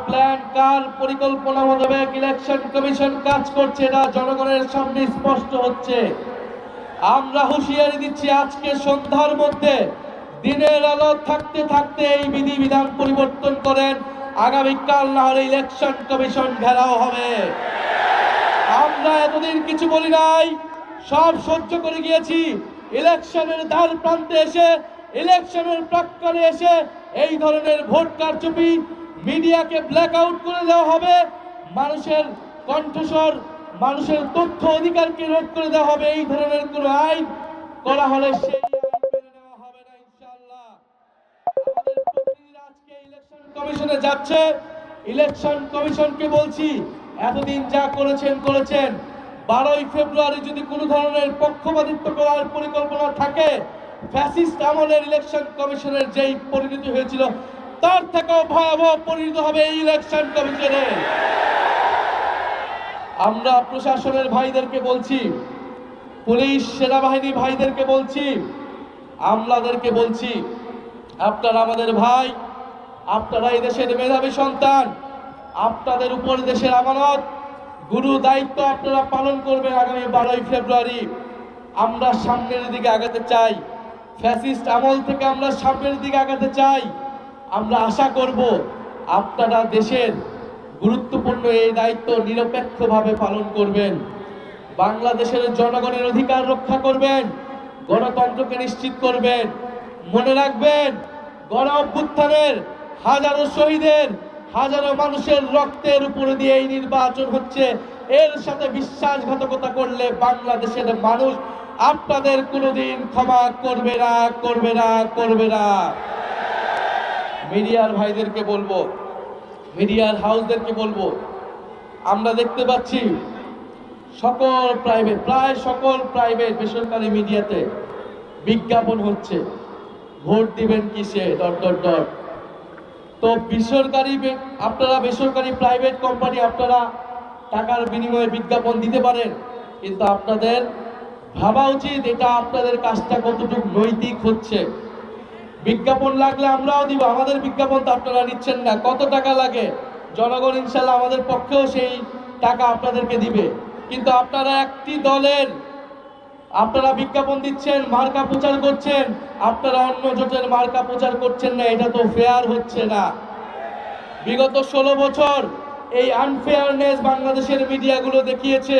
Plan, কার পরিকল্পনা মোতাবেক election commission কাজ করছে এটা জনগণের সামনে স্পষ্ট হচ্ছে। আমরা হুঁশিয়ারি দিচ্ছি, আজকে সন্ধ্যার মধ্যে দিনের আলো থাকতে থাকতে এই বিধিবিধান পরিবর্তন করেন, আগামীকাল না হলে ইলেকশন কমিশন ঘেরাও হবে। আমরা এতদিন কিছু বলি নাই, সব সহ্য করে গিয়েছি। ইলেকশনের দ্বার প্রান্তে এসে, ইলেকশনের প্রাক্কালে এসে এই ধরনের ভোট কারচুপি, মিডিয়াকে ব্ল্যাক আউট করে দেওয়া হবে, মানুষের কণ্ঠস্বর, মানুষের তথ্য অধিকারকে রোধ করে দেওয়া হবে, এই ধরনের কোনো আইন করা হলে সেই আইন মেনে নেওয়া হবে না ইনশাআল্লাহ। আমাদের প্রতিনিধিরা আজকে ইলেকশন কমিশনে যাচ্ছে। ইলেকশন কমিশনকে বলছি, এতদিন যা করেছেন 12ই ফেব্রুয়ারি যদি কোনো ধরনের পক্ষপাতিত্ব করার পরিকল্পনা থাকে, ফ্যাসিস্ট আমলের ইলেকশন কমিশনের যেই পরিণতি হয়েছিল তার থেকেও ভয়াবহ পরিণত হবে এই ইলেকশন কমিশনের। আমরা প্রশাসনের ভাইদেরকে বলছি, পুলিশ সেনাবাহিনী ভাইদেরকে বলছি, আমলাদেরকে বলছি, আপনারা আমাদের ভাই, আপনারা এই দেশের মেধাবী সন্তান, আপনাদের উপর দেশের আমানত, গুরু দায়িত্ব আপনারা পালন করবেন। আগামী 12ই ফেব্রুয়ারি আমরা সামনের দিকে আগাতে চাই, ফ্যাসিস্ট আমল থেকে আমরা সামনের দিকে আগাতে চাই। আমরা আশা করব আপনারা দেশের গুরুত্বপূর্ণ এই দায়িত্ব নিরপেক্ষভাবে পালন করবেন, বাংলাদেশের জনগণের অধিকার রক্ষা করবেন, গণতন্ত্রকে নিশ্চিত করবেন। মনে রাখবেন, গণ অভ্যুত্থানের হাজারো শহীদের, হাজারো মানুষের রক্তের উপরে দিয়ে এই নির্বাচন হচ্ছে। এর সাথে বিশ্বাসঘাতকতা করলে বাংলাদেশের মানুষ আপনাদের কোনোদিন ক্ষমা করবে না, করবে না, করবে না। মিডিয়ার ভাইদেরকে বলবো, মিডিয়ার হাউসদেরকে বলবো, আমরা দেখতে পাচ্ছি সকল প্রাইভেট, প্রায় সকল প্রাইভেট বেসরকারি মিডিয়াতে বিজ্ঞাপন হচ্ছে, ভোট দিবেন কিসে ... তো আপনারা বেসরকারি প্রাইভেট কোম্পানি, আপনারা টাকার বিনিময়ে বিজ্ঞাপন দিতে পারেন, কিন্তু আপনাদের ভাবা উচিত এটা আপনাদের কাজটা কতটুকু নৈতিক হচ্ছে। বিজ্ঞাপন লাগলে আমরাও দিব, আমাদের বিজ্ঞাপন তো আপনারা নিচ্ছেন না। কত টাকা লাগে জনগণ ইনশাল্লাহ আমাদের পক্ষেও সেই টাকা আপনাদেরকে দিবে, কিন্তু আপনারা একটি দলের আপনারা বিজ্ঞাপন দিচ্ছেন, মার্কা প্রচার করছেন, আপনারা অন্য জোটের মার্কা প্রচার করছেন না, এটা তো ফেয়ার হচ্ছে না। বিগত 16 বছর এই আনফেয়ারনেস বাংলাদেশের মিডিয়াগুলো দেখিয়েছে।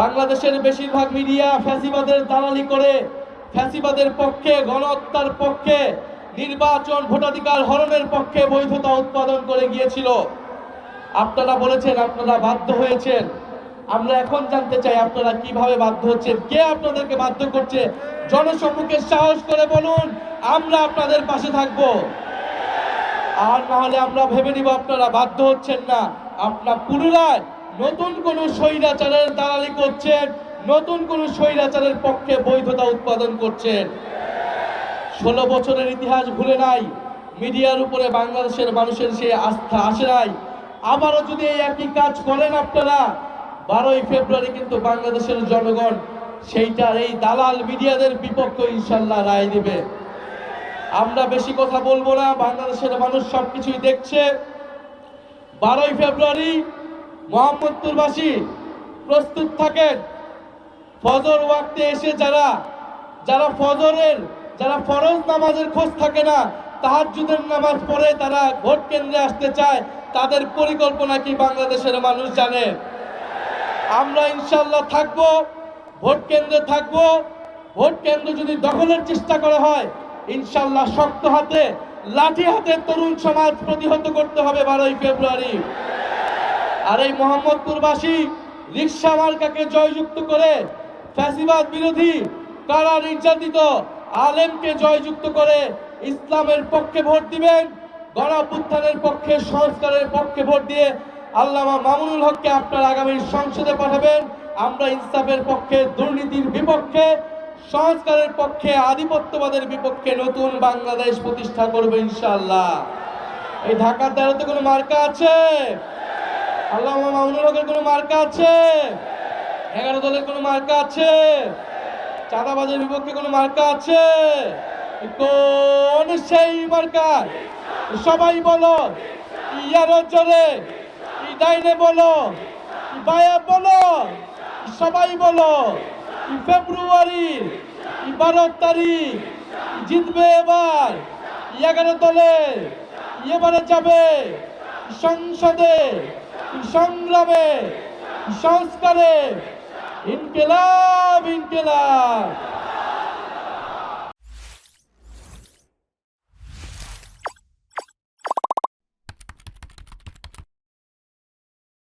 বাংলাদেশের বেশিরভাগ মিডিয়া ফ্যাসিবাদের দালালি করে, ফ্যাসিবাদের পক্ষে, গণহত্যার পক্ষে, নির্বাচন ভোটাধিকার হরণের পক্ষে বৈধতা উৎপাদন করে গিয়েছিল। আপনারা বলেছেন আপনারা বাধ্য হয়েছেন। আমরা এখন জানতে চাই আপনারা কিভাবে বাধ্য হচ্ছেন, কে আপনাদেরকে বাধ্য করছে? জনসম্মুখে সাহস করে বলুন, আমরা আপনাদের পাশে থাকব। আর না হলে আমরা ভেবে নিব আপনারা বাধ্য হচ্ছেন না, আপনারা পুনরায় নতুন কোন স্বৈরাচারের দালালি করছেন, নতুন কোন স্বৈরাচারের পক্ষে বৈধতা উৎপাদন করছেন। 16 বছরের ইতিহাস ভুলে নাই, মিডিয়ার উপরে বাংলাদেশের মানুষের সেই আস্থা আসে নাই। আবারও যদি এই একই কাজ করেন আপনারা, 12ই ফেব্রুয়ারি কিন্তু বাংলাদেশের জনগণ সেইটার এই দালাল মিডিয়াদের বিপক্ষে ইনশাল্লাহ রায় দিবে। আমরা বেশি কথা বলবো না, বাংলাদেশের মানুষ সবকিছুই দেখছে। 12ই ফেব্রুয়ারি মোহাম্মদপুরবাসী প্রস্তুত থাকেন। ফজর ওয়াক্তে এসে যারা ফরজ নামাজের খোঁজ থাকে না, তাহাজ্জুদের নামাজ পড়ে তারা ভোট কেন্দ্রে আসতে চায়, তাদের পরিকল্পনা কি বাংলাদেশের মানুষ জানে। আমরা ইনশাল্লাহ থাকবো, ভোট কেন্দ্রে থাকবো। ভোট কেন্দ্র যদি দখলের চেষ্টা করা হয়, ইনশাল্লাহ শক্ত হাতে, লাঠি হাতে তরুণ সমাজ প্রতিহত করতে হবে 12ই ফেব্রুয়ারি। আর এই মোহাম্মদপুরবাসী রিকশা মার্কাকে জয়যুক্ত করে, ফ্যাসিবাদ বিরোধী কারা নির্যাতিত আলেমকে জয়যুক্ত করে ইসলামের পক্ষে ভোট দিবেন, গণ অভ্যুত্থানের পক্ষে, সংস্কারের পক্ষে ভোট দিয়ে আল্লামা মামুনুল হককে আপনারা আগামী সংসদে পাঠাবেন। আমরা ইনসাফের পক্ষে, দুর্নীতির বিপক্ষে, সংস্কারের পক্ষে, আধিপত্যবাদের বিপক্ষে নতুন বাংলাদেশ প্রতিষ্ঠা করবে ইনশাআল্লাহ। এই ঢাকার 13তে কোনো মার্কা আছে? আল্লামা মামুনুল হকের কোনো মার্কা আছে? 11 দলের কোনো মার্কা আছে? চাঁদাবাজের বিপক্ষে কোনো মার্কা আছে? কোন সেই মার্কা? সবাই বলো আরো জোরে, ডাইনে বলো, বায়া বলো, সবাই বলো, ফেব্রুয়ারির 12 তারিখ জিতবে এবার 11 দলে, এবারে যাবে সংসদে, সংগ্রামে, সংস্কারে, ইনকিলাব ইনকিলাব।